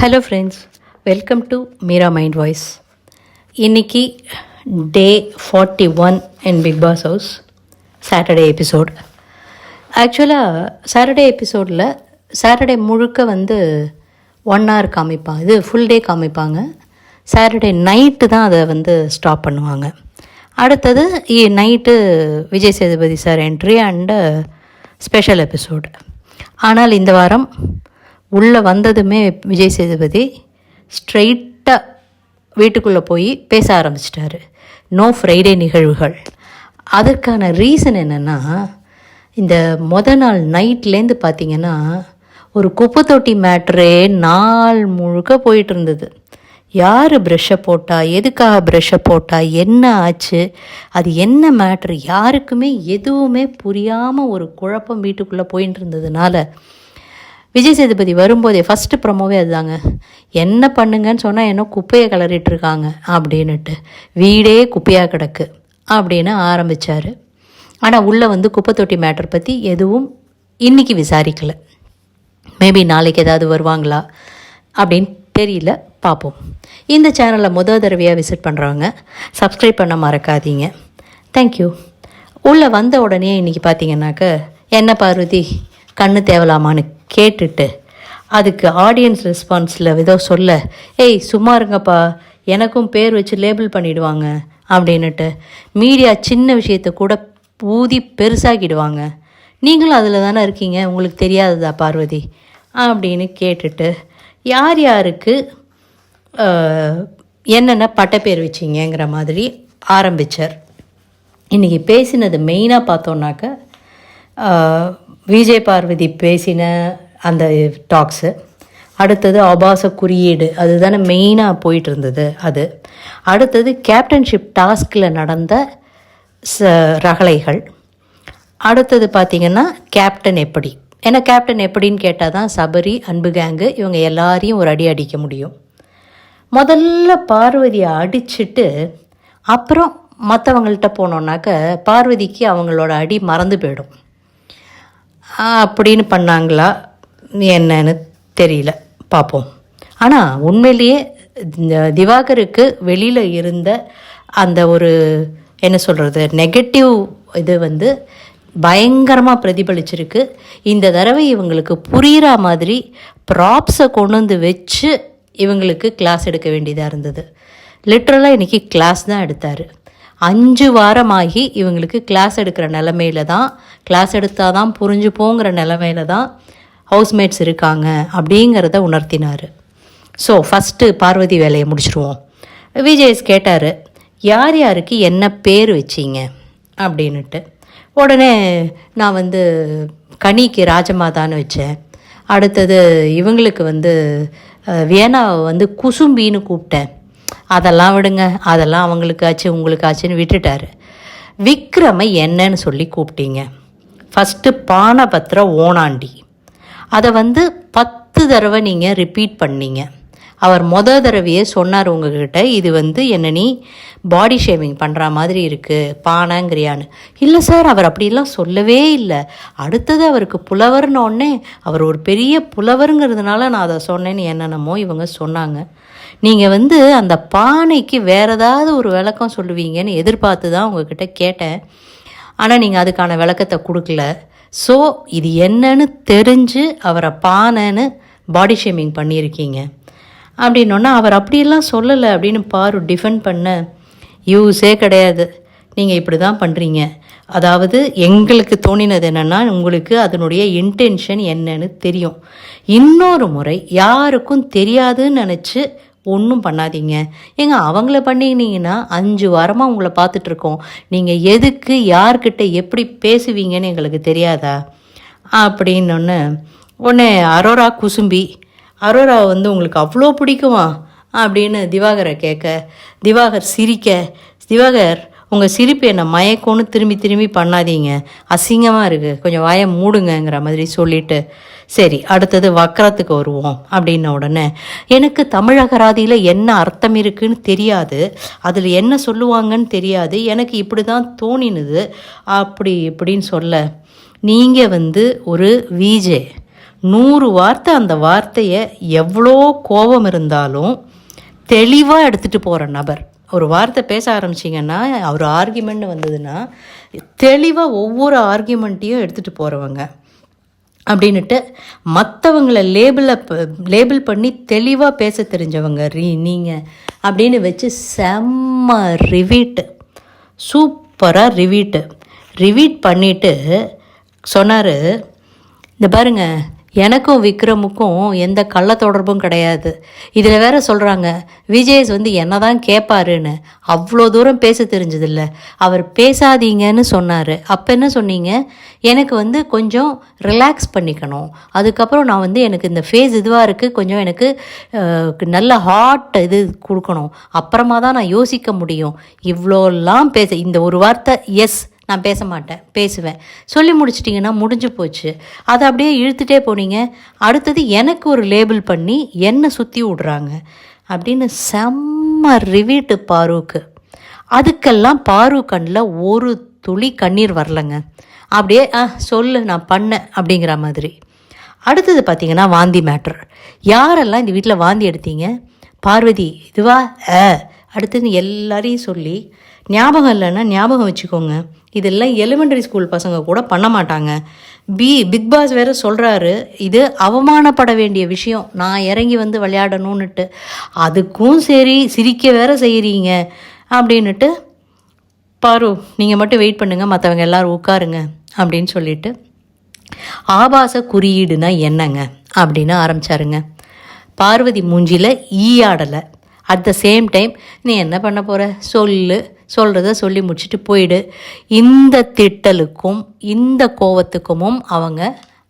Hello friends, welcome to Meera mind voice. இன்றைக்கி day 41 in Bigg Boss house, Saturday episode. ஆக்சுவலாக Saturday எபிசோடில் Saturday முழுக்க 1 hour காமிப்பாங்க, இது ஃபுல் டே காமிப்பாங்க. சாட்டர்டே நைட்டு தான் அதை ஸ்டாப் பண்ணுவாங்க. அடுத்தது night Vijay Sethupathi sir entry and special episode. ஆனால் இந்த வாரம் உள்ளே வந்ததுமே விஜய் சேதுபதி ஸ்ட்ரெயிட்டாக வீட்டுக்குள்ளே போய் பேச ஆரம்பிச்சிட்டாரு. நோ ஃப்ரைடே நிகழ்வுகள். அதற்கான ரீசன் என்னென்னா, இந்த நாள் நைட்லேருந்து பார்த்திங்கன்னா ஒரு குப்பை தொட்டி மேட்ரே நாள் முழுக்க போயிட்டு இருந்தது. யார் ப்ரெஷ்ஷை போட்டா, எதுக்காக ப்ரெஷ்ஷை போட்டா, என்ன ஆச்சு, அது என்ன மேட்ரு, யாருக்குமே எதுவுமே புரியாமல் ஒரு குழப்பம் வீட்டுக்குள்ளே போயிட்டு இருந்ததுனால விஜய் சேதுபதி வரும்போதே ஃபஸ்ட்டு ப்ரமோவே அதுதாங்க. என்ன பண்ணுங்கன்னு சொன்னால் என்ன குப்பையை கிளறிட்டுருக்காங்க அப்படின்னுட்டு, வீடே குப்பையாக கிடக்கு அப்படின்னு ஆரம்பித்தார். ஆனால் உள்ளே குப்பை தொட்டி மேட்டர் பற்றி எதுவும் இன்றைக்கி விசாரிக்கலை. மேபி நாளைக்கு ஏதாவது வருவாங்களா அப்படின்னு தெரியல, பார்ப்போம். இந்த சேனலை தடவையாக விசிட் பண்ணுறவங்க சப்ஸ்கிரைப் பண்ண மறக்காதீங்க. தேங்க்யூ. உள்ளே வந்த உடனே இன்றைக்கி பார்த்தீங்கன்னாக்க, என்ன பார்வதி கண்ணு தேவலாமான்னு கேட்டுட்டு அதுக்கு ஆடியன்ஸ் ரெஸ்பான்ஸில் ஏதோ சொல்ல, ஏய் சும்மா இருங்கப்பா, எனக்கும் பேர் வச்சு லேபிள் பண்ணிவிடுவாங்க அப்படின்னுட்டு, மீடியா சின்ன விஷயத்தை கூட ஊதி பெருசாகிடுவாங்க, நீங்களும் அதில் தானே இருக்கீங்க, உங்களுக்கு தெரியாததா பார்வதி அப்படின்னு கேட்டுட்டு, யார் யாருக்கு என்னென்ன பட்டப்பேர் வச்சிங்கங்கிற மாதிரி ஆரம்பித்தார். இன்றைக்கி பேசினது மெயினாக பார்த்தோன்னாக்க விஜய் பார்வதி பேசின அந்த டாக்ஸு, அடுத்தது ஆபாச குறியீடு, அதுதானே மெயினாக போயிட்டு இருந்தது அது. அடுத்தது கேப்டன்ஷிப் டாஸ்கில் நடந்த ரகளைகள். அடுத்தது பார்த்திங்கன்னா கேப்டன் எப்படி, ஏன்னா கேப்டன் எப்படின்னு கேட்டால் தான் சபரி, அன்பு கேங்கு இவங்க எல்லாரையும் ஒரு அடி அடிக்க முடியும். முதல்ல பார்வதியை அடிச்சுட்டு அப்புறம் மற்றவங்கள்ட்ட போனோன்னாக்க பார்வதிக்கு அவங்களோட அடி மறந்து போயிடும். அப்படின்னு பண்ணாங்களா என்னன்னு தெரியல, பார்ப்போம். ஆனால் உண்மையிலேயே திவாகருக்கு வெளியில் இருந்த அந்த ஒரு என்ன சொல்கிறது நெகட்டிவ் இது பயங்கரமாக பிரதிபலிச்சிருக்கு. இந்த தடவை இவங்களுக்கு புரிகிற மாதிரி ப்ராப்ஸை கொண்டு வச்சு இவங்களுக்கு கிளாஸ் எடுக்க வேண்டியதாக இருந்தது. லிட்ரலாக இன்றைக்கி கிளாஸ் தான் எடுத்தார். 5 வாரமாகி இவங்களுக்கு கிளாஸ் எடுக்கிற நிலமையில தான், கிளாஸ் எடுத்தால் தான் புரிஞ்சுப்போங்கிற நிலமையில தான் ஹவுஸ்மேட்ஸ் இருக்காங்க அப்படிங்கிறத உணர்த்தினார். ஸோ ஃபஸ்ட்டு பார்வதி வேலையை முடிச்சிடுவோம். விஜய்ஸ் கேட்டார், யார் யாருக்கு என்ன பேர் வச்சிங்க அப்படின்னுட்டு. உடனே நான் கனிக்கு ராஜமாதான்னு வச்சேன். அடுத்தது இவங்களுக்கு வியனாவை குசும்பின்னு கூப்பிட்டேன். அதெல்லாம் விடுங்க, அதெல்லாம் அவங்களுக்கு ஆச்சு உங்களுக்கு ஆச்சுன்னு விட்டுட்டார். விக்ரமை என்னன்னு சொல்லி கூப்பிட்டீங்க. ஃபஸ்ட்டு பானபத்திர ஓனாண்டி, அதை 10 தடவை நீங்கள் ரிப்பீட் பண்ணீங்க. அவர் தடவையே சொன்னார் உங்ககிட்ட, இது என்ன நீ பாடி ஷேவிங் பண்ணுற மாதிரி இருக்குது பானங்கிறியான்னு. இல்லை சார், அவர் அப்படிலாம் சொல்லவே இல்லை. அடுத்தது அவருக்கு புலவர்னோடனே, அவர் ஒரு பெரிய புலவருங்கிறதுனால நான் அதை சொன்னேன்னு என்னென்னமோ இவங்க சொன்னாங்க. நீங்கள் அந்த பானைக்கு வேறு ஏதாவது ஒரு விளக்கம் சொல்லுவீங்கன்னு எதிர்பார்த்து தான் உங்ககிட்ட கேட்டேன். ஆனால் நீங்கள் அதுக்கான விளக்கத்தை கொடுக்கல. ஸோ இது என்னன்னு தெரிஞ்சு அவரை பானைன்னு பாடி ஷேமிங் பண்ணியிருக்கீங்க அப்படின்னோன்னா, அவர் அப்படியெல்லாம் சொல்லலை அப்படின்னு பாரு டிஃபெண்ட் பண்ண யூஸே கிடையாது. நீங்கள் இப்படி தான் பண்ணுறீங்க. அதாவது எங்களுக்கு தோணினது என்னென்னா, உங்களுக்கு அதனுடைய இன்டென்ஷன் என்னன்னு தெரியும். இன்னொரு முறை யாருக்கும் தெரியாதுன்னு நினச்சி ஒன்றும் பண்ணாதீங்க. ஏங்க அவங்கள பண்ணிங்கன்னா 5 வாரமாக உங்களை பார்த்துட்ருக்கோம். நீங்கள் எதுக்கு யார்கிட்ட எப்படி பேசுவீங்கன்னு எங்களுக்கு தெரியாதா அப்படின்னொன்று. உடனே அரோரா குசும்பி, அரோரா உங்களுக்கு அவ்வளோ பிடிக்குமா அப்படின்னு திவாகரை கேட்க, திவாகர் சிரிக்க, திவாகர் உங்கள் சிரிப்பு என்னை மயக்கம்னு திரும்பி திரும்பி பண்ணாதீங்க, அசிங்கமாக இருக்குது, கொஞ்சம் வாயை மூடுங்கிற மாதிரி சொல்லிவிட்டு, சரி அடுத்தது வக்கரத்துக்கு வருவோம் அப்படின்ன உடனே, எனக்கு தமிழகராதியில் என்ன அர்த்தம் இருக்குன்னு தெரியாது, அதில் என்ன சொல்லுவாங்கன்னு தெரியாது, எனக்கு இப்படி தான் தோணினுது அப்படி இப்படின்னு சொல்ல, நீங்கள் ஒரு விஜே 100 வார்த்தை அந்த வார்த்தையை எவ்வளோ கோபம் இருந்தாலும் தெளிவாக எடுத்துகிட்டு போகிற நபர். ஒரு வார்த்தை பேச ஆரம்பிச்சிங்கன்னா, ஒரு ஆர்கியூமெண்ட் வந்ததுன்னா தெளிவாக ஒவ்வொரு ஆர்கியூமெண்ட்டையும் எடுத்துகிட்டு போகிறவங்க அப்படின்ட்டு மற்றவங்களை லேபிள் பண்ணி தெளிவாக பேச தெரிஞ்சவங்க நீங்கள் அப்படின்னு வச்சு செம்ம சூப்பராக ரிவீட் பண்ணிவிட்டு சொன்னார், இந்த பாருங்க, எனக்கும் விக்ரமுக்கும் எந்த கள்ள தொடர்பும் கிடையாது. இதில் வேற சொல்கிறாங்க விஜய் என்ன தான் கேட்பாருன்னு. அவ்வளோ தூரம் பேச தெரிஞ்சதில்ல. அவர் பேசாதீங்கன்னு சொன்னார். அப்போ என்ன சொன்னீங்க? எனக்கு கொஞ்சம் ரிலாக்ஸ் பண்ணிக்கணும், அதுக்கப்புறம் நான் எனக்கு இந்த ஃபேஸ் இதுவாக இருக்குது, கொஞ்சம் எனக்கு நல்ல ஹாட் இது கொடுக்கணும், அப்புறமா தான் நான் யோசிக்க முடியும். இவ்வளோலாம் இந்த ஒரு வார்த்தை எஸ் நான் பேச மாட்டேன், பேசுவேன் சொல்லி முடிச்சிட்டிங்கன்னா முடிஞ்சு போச்சு. அதை அப்படியே இழுத்துட்டே போனீங்க. அடுத்தது எனக்கு ஒரு லேபிள் பண்ணி என்னை சுற்றி விட்றாங்க அப்படின்னு செம்ம ரிவீட்டு பாருக்கு. அதுக்கெல்லாம் பாரு கண்ணில் ஒரு துளி கண்ணீர் வரலைங்க. அப்படியே சொல்லு நான் பண்ணேன் அப்படிங்கிற மாதிரி. அடுத்தது பார்த்திங்கன்னா வாந்தி மேட்ரு. யாரெல்லாம் இந்த வீட்டில் வாந்தி எடுத்தீங்க? பார்வதி இதுவா? அடுத்தது எல்லாரையும் சொல்லி ஞாபகம் இல்லைன்னா ஞாபகம் வச்சுக்கோங்க. இதெல்லாம் எலிமெண்டரி ஸ்கூல் பசங்க கூட பண்ண மாட்டாங்க. பிக் பாஸ் வேறு சொல்கிறாரு, இது அவமானப்பட வேண்டிய விஷயம், நான் இறங்கி விளையாடணுன்னுட்டு. அதுக்கும் சரி சிரிக்க வேறு செய்கிறீங்க அப்படின்னுட்டு, பாரு நீங்கள் மட்டும் வெயிட் பண்ணுங்கள், மற்றவங்க எல்லோரும் உட்காருங்க அப்படின்னு சொல்லிட்டு ஆபாச குறியீடுனா என்னங்க அப்படின்னு ஆரம்பித்தாருங்க. பார்வதி மூஞ்சியில் ஈயாடலை. அட் த சேம் டைம் நீ என்ன பண்ண போகிற சொல்கிறத சொல்லி முடிச்சுட்டு போயிடு. இந்த திட்டலுக்கும் இந்த கோவத்துக்கும் அவங்க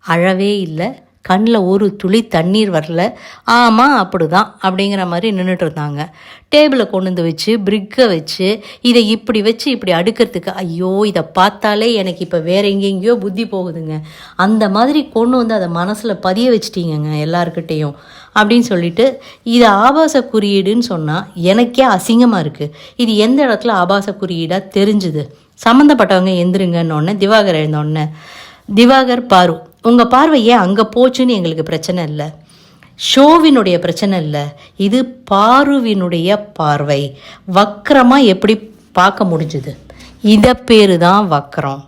அழவே இல்லை. கண்ணில் ஒரு துளி தண்ணீர் வரல. ஆமாம் அப்படி தான் அப்படிங்கிற மாதிரி நின்றுட்டு இருந்தாங்க. டேபிளை கொண்டு வச்சு பிரிக்கை வச்சு இதை இப்படி வச்சு இப்படி அடுக்கிறதுக்கு, ஐயோ இதை பார்த்தாலே எனக்கு இப்போ வேறு எங்கெங்கேயோ புத்தி போகுதுங்க, அந்த மாதிரி கொண்டு அதை மனசில் பதிய வச்சிட்டிங்கங்க எல்லாருக்கிட்டேயும் அப்படின்னு சொல்லிட்டு, இது ஆபாச குறியீடுன்னு சொன்னால் எனக்கே அசிங்கமாக இருக்குது. இது எந்த இடத்துல ஆபாச குறியீடாக தெரிஞ்சுது? சம்மந்தப்பட்டவங்க எந்திருங்கன்னொன்னே திவாகர் எழுந்தோடனே, திவாகர் பாரு உங்கள் பார்வை ஏன் அங்கே போச்சுன்னு எங்களுக்கு பிரச்சனை இல்லை, ஷோவினுடைய பிரச்சனை இல்லை, இது பாருவினுடைய பார்வை வக்கரமாக எப்படி பார்க்க முடிஞ்சுது, இதை பேர் தான் வக்கரம்.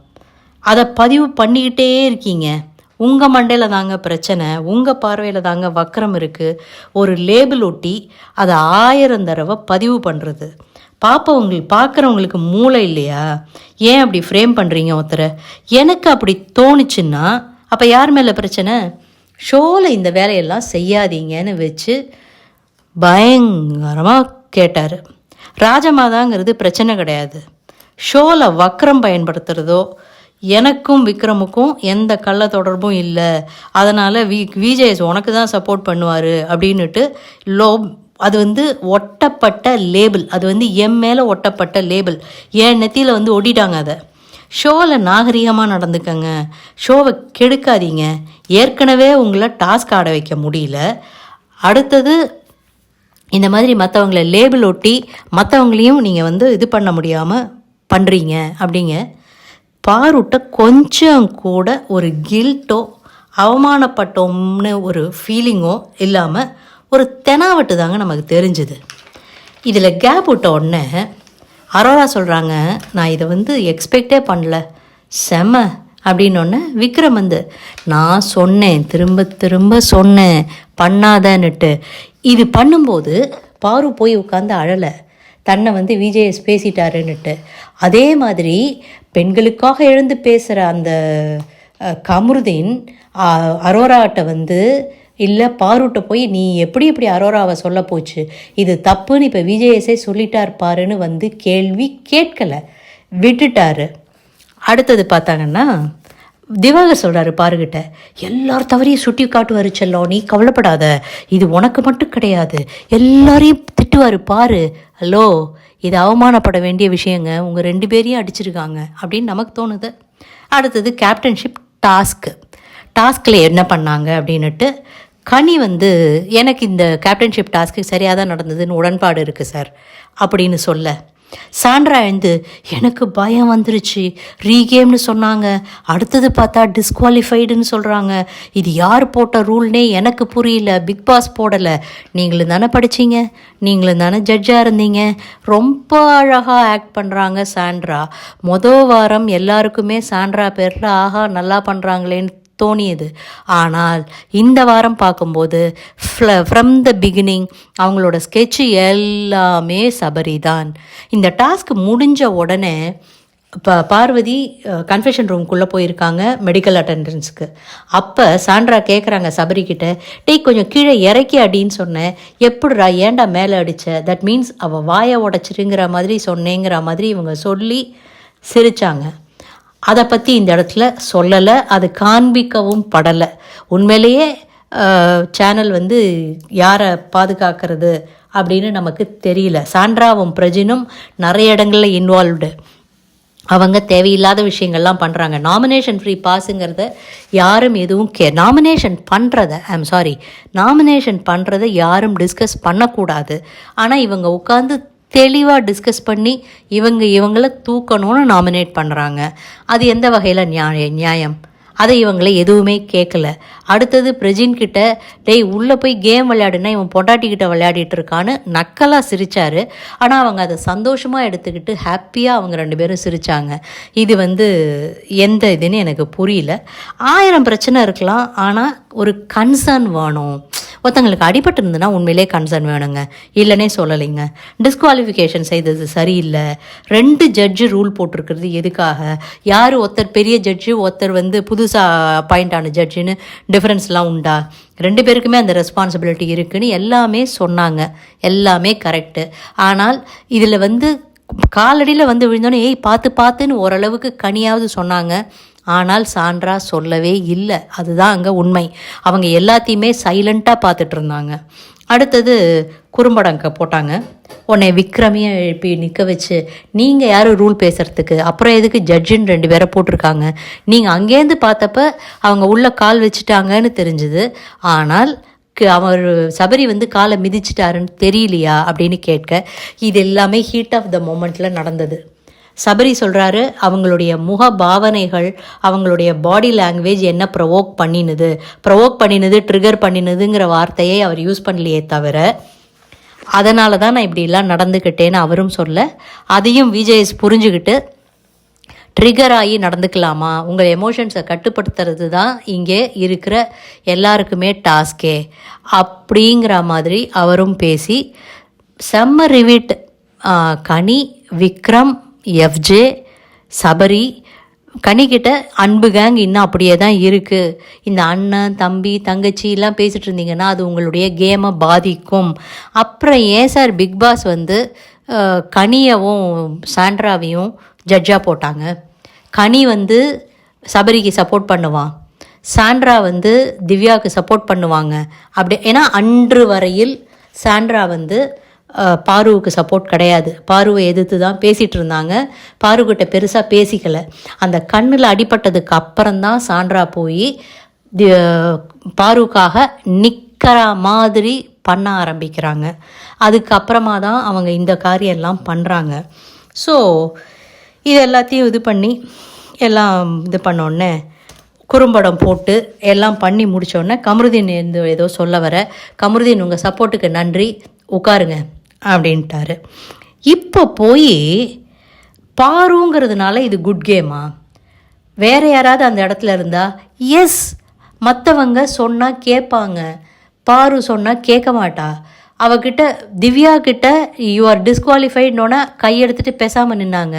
அதை பதிவு பண்ணிக்கிட்டே இருக்கீங்க. உங்கள் மண்டையில் தாங்க பிரச்சனை, உங்கள் பார்வையில் தாங்க வக்கரம் இருக்குது. ஒரு லேபிள் ஒட்டி அதை 1000 தடவை பதிவு பண்ணுறது. பார்க்குறவங்களுக்கு மூளை இல்லையா? ஏன் அப்படி ஃப்ரேம் பண்ணுறீங்க ஒருத்தரை? எனக்கு அப்படி தோணுச்சுன்னா அப்போ யார் மேலே பிரச்சனை? ஷோவில் இந்த வேலையெல்லாம் செய்யாதீங்கன்னு வச்சு பயங்கரமாக கேட்டார். ராஜமாதாங்கிறது பிரச்சனை கிடையாது. ஷோவில் வக்கரம் பயன்படுத்துகிறதோ, எனக்கும் விக்ரமுக்கும் எந்த கள்ள தொடர்பும் இல்லை, அதனால் விஜய் உனக்கு தான் சப்போர்ட் பண்ணுவார் அப்படின்னுட்டு அது ஒட்டப்பட்ட லேபிள், அது என் மேலே ஒட்டப்பட்ட லேபிள், என் நெத்தியில் ஒட்டிட்டாங்க. அதை ஷோவில் நாகரிகமாக நடந்துக்கங்க, ஷோவை கெடுக்காதீங்க. ஏற்கனவே உங்களை டாஸ்க் ஆட வைக்க முடியல, அடுத்தது இந்த மாதிரி மற்றவங்கள லேபிள் ஒட்டி மற்றவங்களையும் நீங்கள் இது பண்ண முடியாமல் பண்ணுறீங்க அப்படிங்க. பாருட்ட கொஞ்சம் கூட ஒரு கில்ட்டோ அவமானப்பட்டோம்னு ஒரு ஃபீலிங்கோ இல்லாமல் ஒரு தெனாவட்டு தாங்க நமக்கு தெரிஞ்சுது. இதில் கேப் விட்ட உடனே அரோரா சொல்கிறாங்க, நான் இதை எக்ஸ்பெக்டே பண்ணல, செம அப்படின்னொன்னே விக்ரம் நான் சொன்னேன், திரும்ப திரும்ப சொன்னேன் பண்ணாதன்னுட்டு. இது பண்ணும்போது பாரு போய் உட்காந்து அழலை, தன்னை விஜேஎஸ் பேசிட்டாருன்னுட்டு. அதே மாதிரி பெண்களுக்காக எழுந்து பேசுகிற அந்த கமருதீன் அரோராட்ட இல்லை பாருட்ட போய் நீ எப்படி அரோராவை சொல்ல போச்சு, இது தப்புன்னு இப்போ விஜேஎஸே சொல்லிட்டார் பாருன்னு கேள்வி கேட்கலை, விட்டுட்டாரு. அடுத்தது பார்த்தாங்கன்னா திவாகர் சொல்கிறாரு பாருகிட்ட, எல்லார் தவறையும் சுட்டி காட்டுவார் செல்லம், நீ கவலைப்படாத, இது உனக்கு மட்டும் கிடையாது, எல்லாரையும் திட்டுவார் பாரு. ஹலோ, இது அவமானப்பட வேண்டிய விஷயங்க, உங்கள் 2 பேரையும் அடிச்சிருக்காங்க அப்படின்னு நமக்கு தோணுது. அடுத்தது கேப்டன்ஷிப் டாஸ்கில் என்ன பண்ணாங்க அப்படின்னுட்டு, கனி எனக்கு இந்த கேப்டன்ஷிப் டாஸ்க்கு சரியாக தான் நடந்ததுன்னு உடன்பாடு இருக்குது சார் அப்படின்னு சொல்ல, சாண்ட்ரா எழுந்து எனக்கு பயம் வந்துருச்சு, ரீகேம்னு சொன்னாங்க, அடுத்தது பார்த்தா டிஸ்குவாலிஃபைடுன்னு சொல்கிறாங்க, இது யார் போட்ட ரூல்னே எனக்கு புரியல, பிக் பாஸ் போடலை, நீங்களும் தானே படித்தீங்க, நீங்களும் தானே ஜட்ஜாக இருந்தீங்க. ரொம்ப அழகாக ஆக்ட் பண்ணுறாங்க சாண்ட்ரா. வாரம் எல்லாருக்குமே சாண்ட்ரா பேரில் ஆஹா நல்லா பண்ணுறாங்களேன்னு தோணியது. ஆனால் இந்த வாரம் பார்க்கும்போது ஃப்ரம் த பிகினிங் அவங்களோட ஸ்கெட்சு எல்லாமே சபரி தான். இந்த டாஸ்க் முடிஞ்ச உடனே பார்வதி கன்ஃபெஷன் ரூம்குள்ளே போயிருக்காங்க மெடிக்கல் அட்டெண்டன்ஸுக்கு. அப்போ சாண்ட்ரா கேட்குறாங்க சபரிக்கிட்ட, டேய் கொஞ்சம் கீழே இறக்கி அடின்னு சொன்னேன், எப்படிரா ஏன்டா மேலே அடித்த, தட் மீன்ஸ் அவள் வாயை உடச்சிருங்கிற மாதிரி சொன்னேங்கிற மாதிரி இவங்க சொல்லி சிரித்தாங்க. அதை பற்றி இந்த இடத்துல சொல்லலை, அது காண்பிக்கவும் படலை. உண்மையிலேயே சேனல் வந்து யாரை பாதுகாக்கிறது அப்படின்னு நமக்கு தெரியல. சாண்ட்ராவும் பிரஜினும் நிறைய இடங்களில் இன்வால்வ்டு. அவங்க தேவையில்லாத விஷயங்கள்லாம் பண்ணுறாங்க. நாமினேஷன் ஃப்ரீ பாஸுங்கிறத யாரும் எதுவும் நாமினேஷன் பண்ணுறதை யாரும் டிஸ்கஸ் பண்ணக்கூடாது. ஆனால் இவங்க உட்காந்து தெளிவாக டிஸ்கஸ் பண்ணி இவங்களை தூக்கணும்னு நாமினேட் பண்ணுறாங்க. அது எந்த வகையில் நியாயம்? அதை இவங்களை எதுவுமே கேட்கல. அடுத்தது பிரஜின்கிட்ட, டேய் உள்ளே போய் கேம் விளையாடுனா இவன் பொண்டாட்டிக்கிட்ட விளையாடிட்டு இருக்கான்னு நக்கலாக சிரித்தார். ஆனால் அவங்க அதை சந்தோஷமாக எடுத்துக்கிட்டு ஹாப்பியாக அவங்க 2 பேரும் சிரித்தாங்க. இது வந்து எந்த இதுன்னு எனக்கு புரியல. 1000 பிரச்சனை இருக்கலாம், ஆனால் ஒரு கன்சர்ன் வேணும். ஒருத்தங்களுக்கு அடிபட்டு இருந்ததுன்னா உண்மையிலே கன்சர்ன் வேணுங்க, இல்லைன்னே சொல்லலைங்க. டிஸ்குவாலிஃபிகேஷன் செய்தது சரியில்லை. 2 ஜட்ஜு ரூல் போட்டிருக்கிறது எதுக்காக? யார் ஒருத்தர் பெரிய ஜட்ஜு, ஒருத்தர் வந்து புதுசாக அப்பாயிண்ட் ஆன ஜட்ஜுன்னு டிஃப்ரென்ஸ்லாம் உண்டா? 2 பேருக்குமே அந்த ரெஸ்பான்சிபிலிட்டி இருக்குதுன்னு எல்லாமே சொன்னாங்க, எல்லாமே கரெக்டு. ஆனால் இதில் வந்து காலடியில் வந்து விழுந்தோன்னே பார்த்துன்னு ஓரளவுக்கு கனியாவது சொன்னாங்க. ஆனால் சாண்ட்ரா சொல்லவே இல்லை. அதுதான் அங்கே உண்மை. அவங்க எல்லாத்தையுமே சைலண்ட்டாக பார்த்துட்டு இருந்தாங்க. அடுத்தது குறும்படங்க போட்டாங்க. உன்னை விக்ரமியை எழுப்பி நிற்க வச்சு, நீங்கள் யாரும் ரூல் பேசுகிறதுக்கு, அப்புறம் எதுக்கு ஜட்ஜுன்னு 2 பேரை போட்டிருக்காங்க, நீங்கள் அங்கேருந்து பார்த்தப்ப அவங்க உள்ள கால் வச்சுட்டாங்கன்னு தெரிஞ்சுது, ஆனால் அவர் சபரி வந்து காலை மிதிச்சிட்டாருன்னு தெரியலையா அப்படின்னு கேட்க, இது எல்லாமே ஹீட் ஆஃப் த மொமெண்ட்டில் நடந்தது. சபரி சொல்கிறாரு, அவங்களுடைய முக பாவனைகள், அவங்களுடைய பாடி லாங்குவேஜ் என்ன ப்ரொவோக் பண்ணினது ட்ரிகர் பண்ணினதுங்கிற வார்த்தையை அவர் யூஸ் பண்ணலையே தவிர, அதனால தான் நான் இப்படிலாம் நடந்துக்கிட்டேன்னு அவரும் சொல்ல, அதையும் விஜேஎஸ் புரிஞ்சுக்கிட்டு ட்ரிகர் ஆகி நடந்துக்கலாமா, உங்கள் எமோஷன்ஸை கட்டுப்படுத்துறது தான் இங்கே இருக்கிற எல்லாருக்குமே டாஸ்கே அப்படிங்கிற மாதிரி அவரும் பேசி செம்ம ரிவிட். கனி, விக்ரம், எஃப்ஜே, சபரி, கனிக்கிட்ட அன்பு கேங் இன்னும் அப்படியே தான் இருக்குது. இந்த அண்ணன் தம்பி தங்கச்சிலாம் பேசிகிட்டு இருந்தீங்கன்னா அது உங்களுடைய கேமை பாதிக்கும். அப்புறம் ஏன் சார் பிக் பாஸ் வந்து கனியவும் சாண்ட்ராவையும் ஜட்ஜாக போட்டாங்க? கனி வந்து சபரிக்கு சப்போர்ட் பண்ணுவான், சாண்ட்ரா வந்து திவ்யாவுக்கு சப்போர்ட் பண்ணுவாங்க. அப்படி ஏன்னா அன்று வரையில் சாண்ட்ரா வந்து பாருவுக்கு சப்போர்ட் கிடையாது, பாருவை எதிர்த்து தான் பேசிகிட்டு இருந்தாங்க. பாருக்கிட்ட பெருசாக பேசிக்கலை. அந்த கண்ணில் அடிபட்டதுக்கு அப்புறம்தான் சாண்ட்ரா போய் பாருக்காக நிற்கிற மாதிரி பண்ண ஆரம்பிக்கிறாங்க. அதுக்கப்புறமா தான் அவங்க இந்த காரியெல்லாம் பண்ணுறாங்க. ஸோ இது எல்லாத்தையும் இது பண்ணி எல்லாம் இது பண்ணோடனே குறும்படம் போட்டு எல்லாம் பண்ணி முடித்தோடனே கமருதீன் ஏதோ சொல்ல வர, கமருதீன் உங்கள் சப்போர்ட்டுக்கு நன்றி, உட்காருங்க அப்படின்ட்டாரு. இப்போ போய் பாருங்கிறதுனால இது குட் கேமா? வேறு யாராவது அந்த இடத்துல இருந்தால் எஸ், மற்றவங்க சொன்னால் கேட்பாங்க, பாரு சொன்னால் கேட்க மாட்டா. அவகிட்ட திவ்யா கிட்ட யூ ஆர் டிஸ்குவாலிஃபைட்னோன்னா கையெடுத்துட்டு பேசாமல் நின்னாங்க.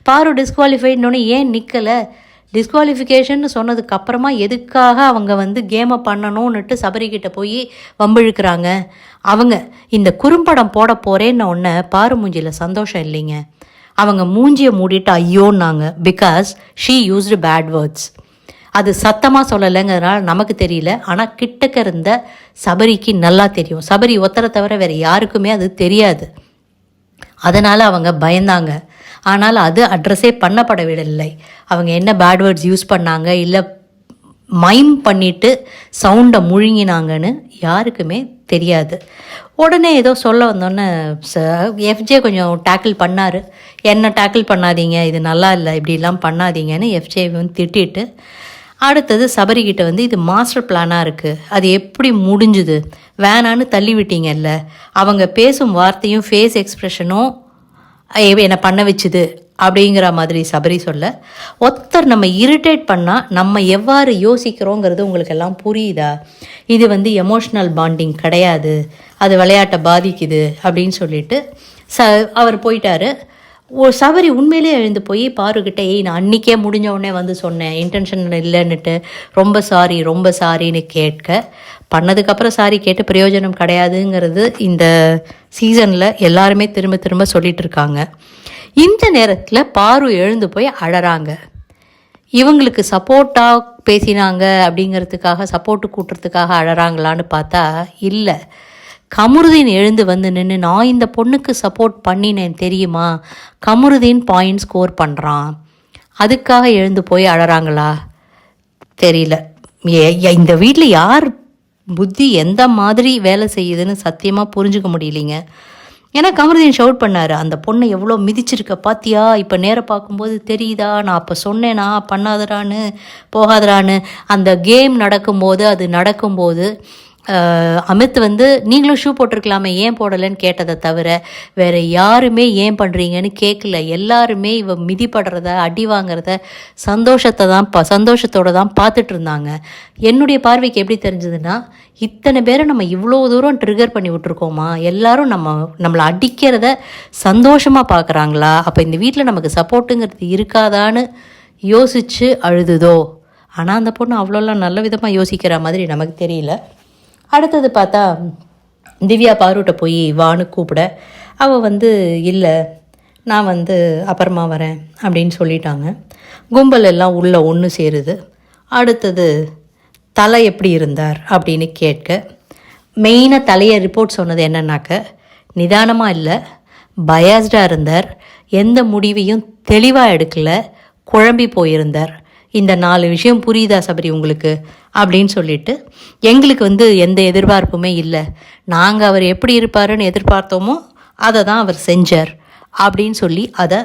பாரு டிஸ்குவாலிஃபைட்னோன்னே ஏன் நிற்கலை? டிஸ்குவாலிஃபிகேஷன் சொன்னதுக்கு அப்புறமா எதுக்காக அவங்க வந்து கேமை பண்ணணும்னுட்டு சபரிக்கிட்ட போய் வம்பிழுக்கிறாங்க. அவங்க இந்த குறும்படம் போட போகிறேன்னு ஒன்று பாரு மூஞ்சியில் சந்தோஷம் இல்லைங்க. அவங்க மூஞ்சியை மூடிட்டு ஐயோன்னாங்க. Because she used bad words. அது சத்தமாக சொல்லலைங்கிறதுனால நமக்கு தெரியல, ஆனால் கிட்டக்க இருந்த சபரிக்கு நல்லா தெரியும். சபரி ஒத்தரை தவிர வேறு யாருக்குமே அது தெரியாது. அதனால் அவங்க பயந்தாங்க. ஆனால் அது அட்ரஸே பண்ணப்படவில்லை. அவங்க என்ன பேட் வேர்ட்ஸ் யூஸ் பண்ணாங்க இல்லை மைம் பண்ணிவிட்டு சவுண்டை முழுங்கினாங்கன்னு யாருக்குமே தெரியாது. உடனே ஏதோ சொல்ல வந்தோன்னே எஃப்ஜே கொஞ்சம் டேக்கிள் பண்ணார். என்ன டேக்கிள் பண்ணாதீங்க, இது நல்லா இல்லை, இப்படிலாம் பண்ணாதீங்கன்னு எஃப்ஜே வந்து திட்டிட்டு, அடுத்தது சபரிக்கிட்ட வந்து இது மாஸ்டர் பிளானாக இருக்குது, அது எப்படி முடிஞ்சுது, வேணான்னு தள்ளி விட்டீங்கல்ல, அவங்க பேசும் வார்த்தையும் ஃபேஸ் எக்ஸ்ப்ரெஷனும் என்னை பண்ண வச்சுது அப்படிங்கிற மாதிரி சபரி சொல்ல, ஒருத்தர் நம்ம இரிட்டேட் பண்ணால் நம்ம எவ்வாறு யோசிக்கிறோங்கிறது உங்களுக்கு எல்லாம் புரியுதா? இது வந்து எமோஷ்னல் பாண்டிங் கிடையாது, அது விளையாட்டை பாதிக்குது அப்படின்னு சொல்லிட்டு அவர் போயிட்டார். சபரி உண்மையிலே எழுந்து போய் பாருக்கிட்ட, நான் அன்றைக்கே முடிஞ்ச உடனே வந்து சொன்னேன், இன்டென்ஷன் இல்லைன்னுட்டு, ரொம்ப சாரின்னு கேட்க, பண்ணதுக்கப்புறம் சாரி கேட்டு பிரயோஜனம் கிடையாதுங்கிறது இந்த சீசனில் எல்லாருமே திரும்ப திரும்ப சொல்லிட்டு இருக்காங்க. இந்த நேரத்தில் பாரு எழுந்து போய் அழறாங்க. இவங்களுக்கு சப்போர்ட்டாக பேசினாங்க அப்படிங்கிறதுக்காக, சப்போர்ட்டு கூட்டுறதுக்காக அழறாங்களான்னு பார்த்தா இல்லை. கமருதீன் எழுந்து வந்து நின்று, நான் இந்த பொண்ணுக்கு சப்போர்ட் பண்ணினேன் தெரியுமா, கமருதீன் பாயிண்ட் ஸ்கோர் பண்ணுறான், அதுக்காக எழுந்து போய் அழறாங்களா தெரியல. இந்த வீட்டில் யார் புத்தி எந்த மாதிரி வேலை செய்யுதுன்னு சத்தியமாக புரிஞ்சுக்க முடியலைங்க. ஏன்னா கமருதீன் ஷவுட் பண்ணார், அந்த பொண்ணை எவ்வளோ மிதிச்சிருக்க பாத்தியா, இப்போ நேரம் பார்க்கும்போது தெரியுதா, நான் அப்போ சொன்னேனா பண்ணாதரான்னு போகாதரான்னு. அந்த கேம் நடக்கும்போது, அது நடக்கும்போது அமித் வந்து நீங்களும் ஷூ போட்டிருக்கலாமே ஏன் போடலைன்னு கேட்டதை தவிர வேறு யாருமே ஏன் பண்ணுறீங்கன்னு கேட்கல. எல்லாருமே இவ மிதிப்படுறத, அடி வாங்கிறத சந்தோஷத்தோடு தான் பார்த்துட்டு இருந்தாங்க. என்னுடைய பார்வைக்கு எப்படி தெரிஞ்சதுன்னா, இத்தனை பேரை நம்ம இவ்வளோ தூரம் ட்ரிகர் பண்ணி விட்ருக்கோமா, எல்லாரும் நம்மளை அடிக்கிறத சந்தோஷமாக பார்க்குறாங்களா, அப்போ இந்த வீட்டில் நமக்கு சப்போர்ட்டுங்கிறது இருக்காதான்னு யோசித்து அழுதுதோ. ஆனால் அந்த பொண்ணு அவ்வளோலாம் நல்ல விதமாக யோசிக்கிற மாதிரி நமக்கு தெரியல. அடுத்தது பார்த்தா திவ்யா பாருட்ட போய் வான்னு கூப்பிட, அவள் வந்து இல்லை நான் வந்து அப்புறமா வரேன் அப்படின்னு சொல்லிட்டாங்க. கும்பல் எல்லாம் உள்ளே ஒன்று சேருது. அடுத்தது தலை எப்படி இருந்தார் அப்படின்னு கேட்க, மெயினாக தலையை ரிப்போர்ட் சொன்னது என்னன்னாக்க, நிதானமாக இல்லை, பயாஸ்டாக இருந்தார், எந்த முடிவையும் தெளிவாக எடுக்கலை, குழம்பி போயிருந்தார். இந்த 4 விஷயம் புரியுதா சபரி உங்களுக்கு அப்படின்னு சொல்லிட்டு, எங்களுக்கு வந்து எந்த எதிர்பார்ப்புமே இல்லை, நாங்கள் அவர் எப்படி இருப்பாருன்னு எதிர்பார்த்தோமோ அதை தான் அவர் செஞ்சார் அப்படின்னு சொல்லி அதை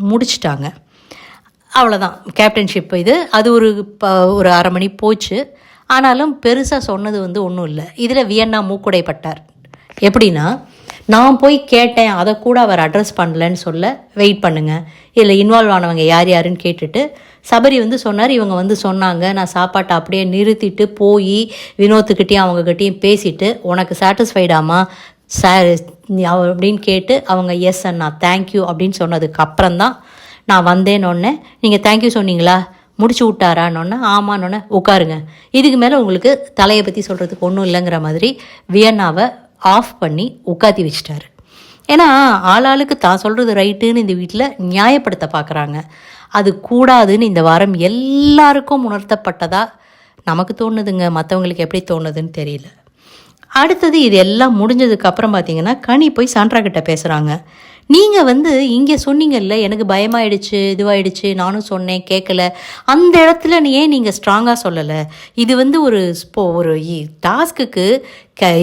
முடிச்சிட்டாங்க. அவ்வளோதான் கேப்டன்ஷிப். இது அது ஒரு அரை மணி போச்சு. ஆனாலும் பெருசாக சொன்னது வந்து ஒன்றும் இல்லை. இதில் வியன்னா மூக்குடைப்பட்டார். எப்படின்னா, நான் போய் கேட்டேன், அதை கூட அவர் அட்ரஸ் பண்ணலன்னு சொல்ல, வெயிட் பண்ணுங்கள், இல்லை இன்வால்வ் ஆனவங்க யார் யாருன்னு கேட்டுட்டு சபரி வந்து சொன்னார், இவங்க வந்து சொன்னாங்க, நான் சாப்பாட்டை அப்படியே நிறுத்திட்டு போய் வினோத்துக்கிட்டேயும் அவங்கக்கிட்டேயும் பேசிவிட்டு, உனக்கு சாட்டிஸ்ஃபைடாமா சார் அப்படின்னு கேட்டு அவங்க எஸ் அண்ணா தேங்க்யூ அப்படின்னு சொன்னதுக்கு அப்புறம்தான் நான் வந்தேன்னொன்னே, நீங்கள் தேங்க்யூ சொன்னீங்களா, முடிச்சு விட்டாரான்னொன்னே ஆமான்னொன்னே உட்காருங்க, இதுக்கு மேலே உங்களுக்கு தலையை பற்றி சொல்கிறதுக்கு ஒன்றும் இல்லைங்கிற மாதிரி வியன்னாவை ஆஃப் பண்ணி உட்காத்தி வச்சிட்டாரு. ஏன்னா ஆளாளுக்கு தான் சொல்கிறது ரைட்டுன்னு இந்த வீட்டில் நியாயப்படுத்த பார்க்குறாங்க. அது கூடாதுன்னு இந்த வாரம் எல்லாருக்கும் உணர்த்தப்பட்டதா நமக்கு தோணுதுங்க. மற்றவங்களுக்கு எப்படி தோணுதுன்னு தெரியல. அடுத்தது இது எல்லாம் முடிஞ்சதுக்கப்புறம் பார்த்தீங்கன்னா, கனி போய் சாண்ட்ரா கிட்ட பேசுகிறாங்க. நீங்கள் வந்து இங்கே சொன்னீங்கல்ல, எனக்கு பயமாயிடுச்சு, இதுவாயிடுச்சு, நானும் சொன்னேன் கேட்கல, அந்த இடத்துல ஏன் நீங்கள் ஸ்ட்ராங்காக சொல்லலை, இது வந்து ஒரு டாஸ்க்குக்கு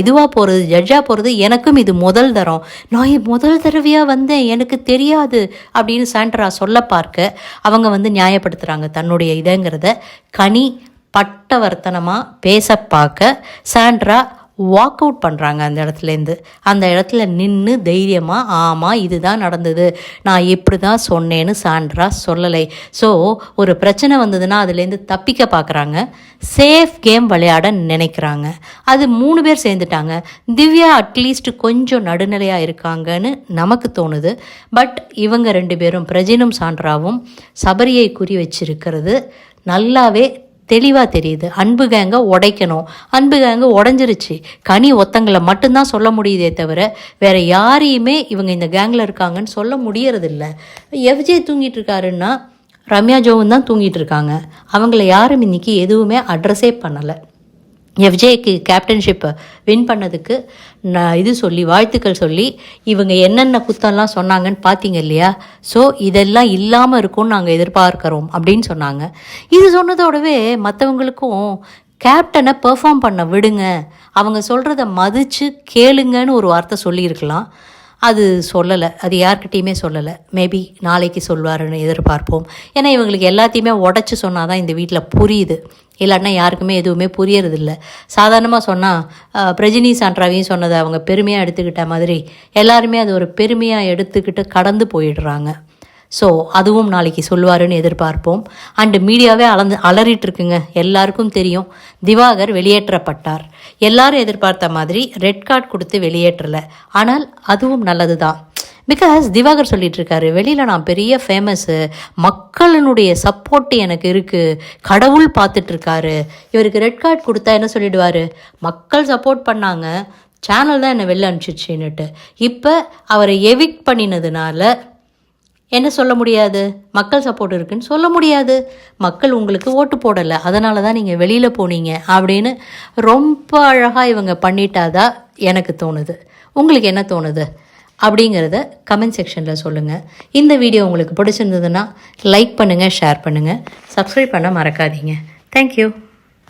இதுவாக போகிறது, ஜட்ஜாக போகிறது, எனக்கும் இது முதல் தரம், நான் முதல் தடவையாக வந்தேன், எனக்கு தெரியாது அப்படின்னு சாண்ட்ரா சொல்ல பார்க்க அவங்க வந்து நியாயப்படுத்துகிறாங்க தன்னுடைய இதங்கிறத. கனி பட்டவர்த்தனமாக பேச பார்க்க சாண்ட்ரா வாக் அவுட் பண்ணுறாங்க அந்த இடத்துலேருந்து. அந்த இடத்துல நின்று தைரியமாக, ஆமாம் இதுதான் நடந்தது, நான் இப்படி தான் சொன்னேன்னு சாண்ட்ரா சொல்லலை. ஸோ ஒரு பிரச்சனை வந்ததுன்னா அதுலேருந்து தப்பிக்க பார்க்குறாங்க, சேஃப் கேம் விளையாட நினைக்கிறாங்க. அது 3 பேர் சேர்ந்துட்டாங்க. திவ்யா அட்லீஸ்ட் கொஞ்சம் நடுநிலையாக இருக்காங்கன்னு நமக்கு தோணுது. பட் இவங்க 2 பேரும், பிரஜினும் சாண்ட்ராவும் சபரியை குறி வச்சிருக்கிறது நல்லாவே தெளிவாக தெரியுது. அன்பு கேங்கை உடைக்கணும், அன்பு கேங்கை உடஞ்சிருச்சு. கனி ஒத்தங்களை மட்டும்தான் சொல்ல முடியுதே தவிர வேறு யாரையுமே இவங்க இந்த கேங்கில் இருக்காங்கன்னு சொல்ல முடியறதில்ல. எஃப்ஜே தூங்கிட்டு இருக்காருன்னா ரம்யா ஜோவும் தான் தூங்கிட்டு இருக்காங்க. அவங்கள யாரும் இன்றைக்கி எதுவுமே அட்ரஸே பண்ணலை. எஃப்ஜேக்கு கேப்டன்ஷிப்பை வின் பண்ணதுக்கு வாழ்த்துக்கள் சொல்லி இவங்க என்னென்ன குத்தம்லாம் சொன்னாங்கன்னு பார்த்தீங்க இல்லையா. ஸோ இதெல்லாம் இல்லாமல் இருக்கும்னு நாங்கள் எதிர்பார்க்குறோம் அப்படின்னு சொன்னாங்க. இது சொன்னதோடவே மற்றவங்களுக்கும் கேப்டனை பெர்ஃபார்ம் பண்ண விடுங்க, அவங்க சொல்கிறத மதித்து கேளுங்கன்னு ஒரு வார்த்தை சொல்லியிருக்கலாம். அது சொல்லலை, அது யார்கிட்டையுமே சொல்லலை. மேபி நாளைக்கு சொல்வாருன்னு எதிர்பார்ப்போம். ஏன்னா இவங்களுக்கு எல்லாத்தையுமே உடச்சி சொன்னால் தான் இந்த வீட்டில் புரியுது, இல்லைன்னா யாருக்குமே எதுவுமே புரியறதில்ல. சாதாரணமாக சொன்னால் பிரஜினி சாண்ட்ராவையும் சொன்னதை அவங்க பெருமையாக எடுத்துக்கிட்ட மாதிரி எல்லாருமே அது ஒரு பெருமையாக எடுத்துக்கிட்டு கடந்து போயிடுறாங்க. ஸோ அதுவும் நாளைக்கு சொல்லுவாருன்னு எதிர்பார்ப்போம். அண்டு மீடியாவே அலறிட்டு இருக்குங்க. எல்லாருக்கும் தெரியும் திவாகர் வெளியேற்றப்பட்டார். எல்லாரும் எதிர்பார்த்த மாதிரி ரெட் கார்டு கொடுத்து வெளியேற்றலை. ஆனால் அதுவும் நல்லது தான். பிகாஸ் திவாகர் சொல்லிட்டு இருக்காரு, வெளியில் நான் பெரிய ஃபேமஸ்ஸு, மக்களினுடைய சப்போர்ட்டு எனக்கு இருக்குது, கடவுள் பார்த்துட்ருக்காரு. இவருக்கு ரெட் கார்டு கொடுத்தா என்ன சொல்லிடுவார், மக்கள் சப்போர்ட் பண்ணாங்க, சேனல் தான் என்னை வெளில அனுப்பிச்சிச்சுன்னுட்டு. இப்போ அவரை எவிக்ட் பண்ணினதுனால என்ன சொல்ல முடியாது, மக்கள் சப்போர்ட் இருக்குன்னு சொல்ல முடியாது. மக்கள் உங்களுக்கு ஓட்டு போடலை, அதனால தான் நீங்கள் வெளியில் போனீங்க அப்படின்னு ரொம்ப அழகாக இவங்க பண்ணிட்டாதான் எனக்கு தோணுது. உங்களுக்கு என்ன தோணுது அப்படிங்கிறத கமெண்ட் செக்ஷனில் சொல்லுங்கள். இந்த வீடியோ உங்களுக்கு பிடிச்சிருந்ததுன்னா லைக் பண்ணுங்கள், ஷேர் பண்ணுங்கள், சப்ஸ்கிரைப் பண்ண மறக்காதீங்க. தேங்க்யூ.